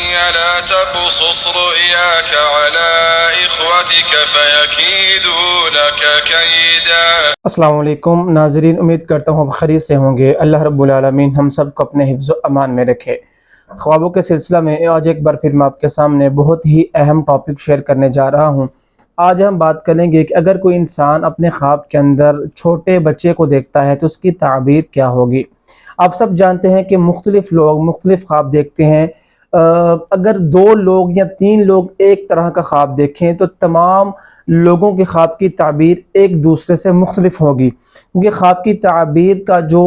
لا تقصص رؤياك على إخوتك فيكيدوا لك كيدا۔ السلام علیکم ناظرین، امید کرتا ہوں آپ خیریت سے ہوں گے۔ اللہ رب العالمین ہم سب کو اپنے حفظ و امان میں رکھے۔ خوابوں کے سلسلہ میں آج ایک بار پھر میں آپ کے سامنے بہت ہی اہم ٹاپک شیئر کرنے جا رہا ہوں۔ آج ہم بات کریں گے کہ اگر کوئی انسان اپنے خواب کے اندر چھوٹے بچے کو دیکھتا ہے تو اس کی تعبیر کیا ہوگی۔ آپ سب جانتے ہیں کہ مختلف لوگ مختلف خواب دیکھتے ہیں۔ اگر 2 لوگ یا 3 لوگ ایک طرح کا خواب دیکھیں تو تمام لوگوں کے خواب کی تعبیر ایک دوسرے سے مختلف ہوگی، کیونکہ خواب کی تعبیر کا جو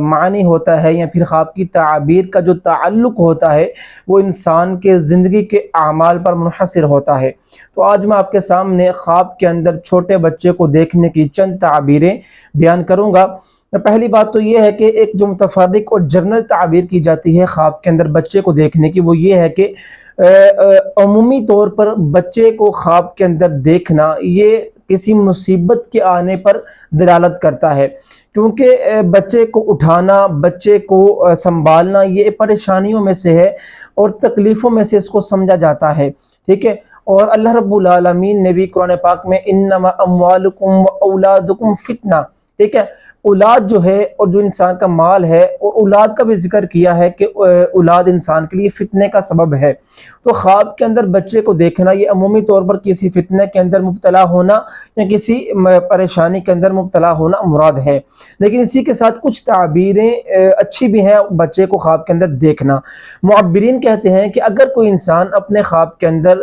معنی ہوتا ہے یا پھر خواب کی تعبیر کا جو تعلق ہوتا ہے وہ انسان کے زندگی کے اعمال پر منحصر ہوتا ہے۔ تو آج میں آپ کے سامنے خواب کے اندر چھوٹے بچے کو دیکھنے کی چند تعبیریں بیان کروں گا۔ پہلی بات تو یہ ہے کہ ایک جو متفرق اور جنرل تعبیر کی جاتی ہے خواب کے اندر بچے کو دیکھنے کی، وہ یہ ہے کہ عمومی طور پر بچے کو خواب کے اندر دیکھنا یہ کسی مصیبت کے آنے پر دلالت کرتا ہے، کیونکہ بچے کو اٹھانا، بچے کو سنبھالنا یہ پریشانیوں میں سے ہے اور تکلیفوں میں سے اس کو سمجھا جاتا ہے، ٹھیک ہے۔ اور اللہ رب العالمین نے بھی قرآن پاک میں انما اموالکم و اولادکم فتنہ، ٹھیک ہے، اولاد جو ہے اور جو انسان کا مال ہے اور اولاد کا بھی ذکر کیا ہے کہ اولاد انسان کے لیے فتنے کا سبب ہے۔ تو خواب کے اندر بچے کو دیکھنا یہ عمومی طور پر کسی فتنے کے اندر مبتلا ہونا یا کسی پریشانی کے اندر مبتلا ہونا مراد ہے، لیکن اسی کے ساتھ کچھ تعبیریں اچھی بھی ہیں بچے کو خواب کے اندر دیکھنا۔ معبرین کہتے ہیں کہ اگر کوئی انسان اپنے خواب کے اندر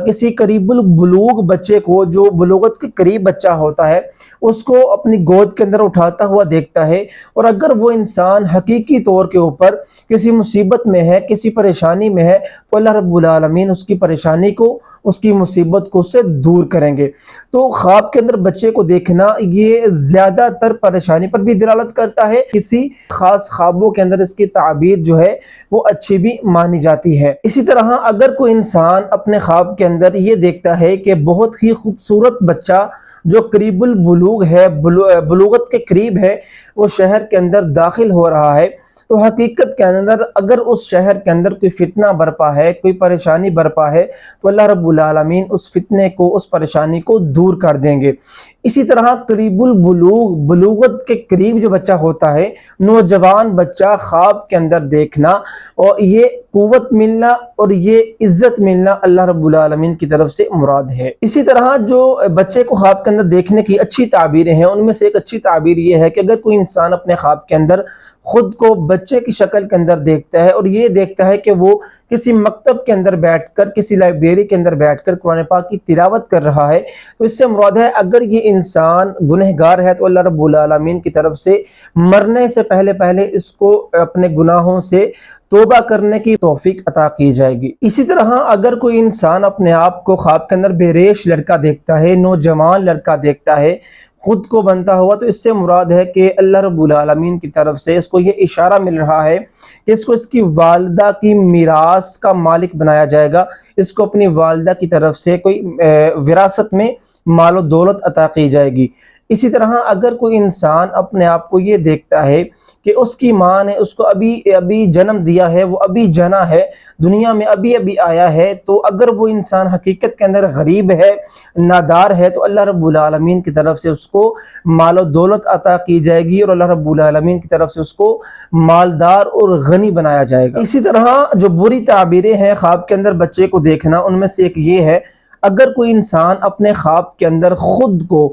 کسی قریب البلوغ بچے کو، جو بلوغت کے قریب بچہ ہوتا ہے، اس کو اپنی گود کے اندر اٹھاتا ہوا دیکھتا ہے، اور اگر وہ انسان حقیقی طور کے اوپر کسی مصیبت میں ہے، کسی پریشانی میں ہے، تو اللہ رب العالمین اس کی پریشانی کو، اس کی مصیبت کو سے دور کریں گے۔ تو خواب کے اندر بچے کو دیکھنا یہ زیادہ تر پریشانی پر بھی دلالت کرتا ہے، کسی خاص خوابوں کے اندر اس کی تعبیر جو ہے وہ اچھی بھی مانی جاتی ہے۔ اسی طرح اگر کوئی انسان اپنے خواب کے اندر یہ دیکھتا ہے کہ بہت ہی خوبصورت بچہ جو قریب البلوغ ہے، بلوغت کے قریب ہے، وہ شہر کے اندر داخل ہو رہا ہے، تو حقیقت کے اندر اگر اس شہر کے اندر کوئی فتنہ برپا ہے، کوئی پریشانی برپا ہے، تو اللہ رب العالمین اس فتنے کو، اس پریشانی کو دور کر دیں گے۔ اسی طرح قریب البلوغ، بلوغت کے قریب جو بچہ ہوتا ہے، نوجوان بچہ خواب کے اندر دیکھنا، اور یہ قوت ملنا اور یہ عزت ملنا اللہ رب العالمین کی طرف سے مراد ہے۔ اسی طرح جو بچے کو خواب کے اندر دیکھنے کی اچھی تعبیریں ہیں، ان میں سے ایک اچھی تعبیر یہ ہے کہ اگر کوئی انسان اپنے خواب کے اندر خود کو بچے کی شکل کے اندر دیکھتا ہے اور یہ دیکھتا ہے کہ وہ کسی مکتب کے اندر بیٹھ کر، کسی لائبریری کے اندر بیٹھ کر قرآن پاک کی تلاوت کر رہا ہے، تو اس سے مراد ہے اگر یہ انسان گنہگار ہے تو اللہ رب العالمین کی طرف سے مرنے سے پہلے اس کو اپنے گناہوں سے توبہ کرنے کی توفیق عطا کی جائے گی۔ اسی طرح اگر کوئی انسان اپنے آپ کو خواب کے اندر بے ریش لڑکا دیکھتا ہے، نوجوان لڑکا دیکھتا ہے خود کو بنتا ہوا، تو اس سے مراد ہے کہ اللہ رب العالمین کی طرف سے اس کو یہ اشارہ مل رہا ہے کہ اس کو اس کی والدہ کی میراث کا مالک بنایا جائے گا، اس کو اپنی والدہ کی طرف سے کوئی وراثت میں مال و دولت عطا کی جائے گی۔ اسی طرح اگر کوئی انسان اپنے آپ کو یہ دیکھتا ہے کہ اس کی ماں نے اس کو ابھی جنم دیا ہے، وہ ابھی جنا ہے، دنیا میں ابھی آیا ہے، تو اگر وہ انسان حقیقت کے اندر غریب ہے، نادار ہے، تو اللہ رب العالمین کی طرف سے اس کو مال و دولت عطا کی جائے گی اور اللہ رب العالمین کی طرف سے اس کو مالدار اور غنی بنایا جائے گا۔ اسی طرح جو بری تعبیریں ہیں خواب کے اندر بچے کو دیکھنا، ان میں سے ایک یہ ہے اگر کوئی انسان اپنے خواب کے اندر خود کو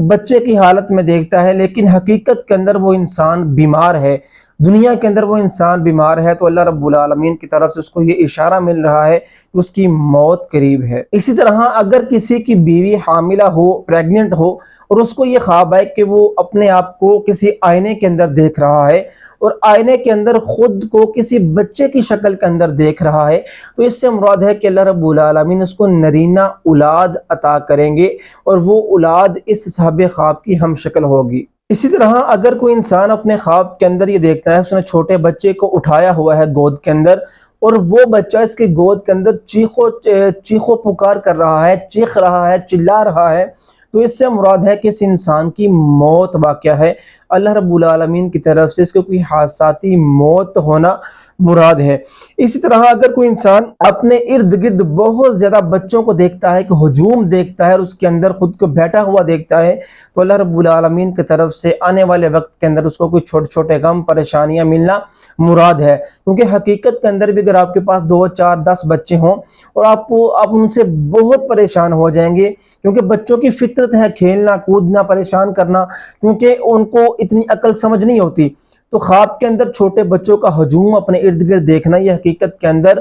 بچے کی حالت میں دیکھتا ہے لیکن حقیقت کے اندر وہ انسان بیمار ہے، دنیا کے اندر وہ انسان بیمار ہے، تو اللہ رب العالمین کی طرف سے اس کو یہ اشارہ مل رہا ہے کہ اس کی موت قریب ہے۔ اسی طرح اگر کسی کی بیوی حاملہ ہو، پریگننٹ ہو، اور اس کو یہ خواب ہے کہ وہ اپنے آپ کو کسی آئینے کے اندر دیکھ رہا ہے اور آئینے کے اندر خود کو کسی بچے کی شکل کے اندر دیکھ رہا ہے، تو اس سے مراد ہے کہ اللہ رب العالمین اس کو نرینہ اولاد عطا کریں گے اور وہ اولاد اس صاحب خواب کی ہم شکل ہوگی۔ اسی طرح اگر کوئی انسان اپنے خواب کے اندر یہ دیکھتا ہے اس نے چھوٹے بچے کو اٹھایا ہوا ہے گود کے اندر، اور وہ بچہ اس کے گود کے اندر چیخو پکار کر رہا ہے، چیخ رہا ہے، چلا رہا ہے، تو اس سے مراد ہے کہ اس انسان کی موت واقع ہے، اللہ رب العالمین کی طرف سے اس کو کوئی حادثاتی موت ہونا مراد ہے۔ اسی طرح اگر کوئی انسان اپنے ارد گرد بہت زیادہ بچوں کو دیکھتا ہے کہ ہجوم دیکھتا ہے اور اس کے اندر خود کو بیٹھا ہوا دیکھتا ہے تو اللہ رب العالمین کی طرف سے آنے والے وقت کے اندر اس کو کوئی چھوٹے چھوٹے غم پریشانیاں ملنا مراد ہے، کیونکہ حقیقت کے اندر بھی اگر آپ کے پاس 2 4 10 بچے ہوں اور آپ ان سے بہت پریشان ہو جائیں گے، کیونکہ بچوں کی فطرت ہے کھیلنا کودنا پریشان کرنا، کیونکہ ان کو اتنی عقل سمجھ نہیں ہوتی، تو خواب کے اندر چھوٹے بچوں کا ہجوم اپنے ارد گرد دیکھنا یہ حقیقت کے اندر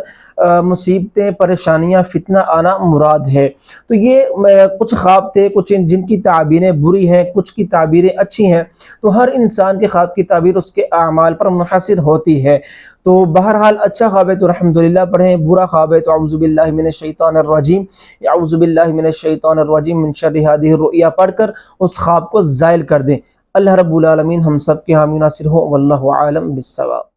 مصیبتیں پریشانیاں فتنہ آنا مراد ہے۔ تو یہ کچھ خواب تھے، کچھ جن کی تعبیریں بری ہیں، کچھ کی تعبیریں اچھی ہیں، تو ہر انسان کے خواب کی تعبیر اس کے اعمال پر منحصر ہوتی ہے۔ تو بہرحال اچھا خواب ہے تو الحمدللہ پڑھیں، برا خواب ہے تو اعوذ باللہ من الشیطان الرجیم، اعوذ باللہ من الشیطان الرجیم من شر ہذہ الرؤیا پڑھ کر اس خواب کو زائل کر دیں۔ اللہ رب العالمین ہم سب کے حامی ناصر ہوں، واللہ عالم بالصواب۔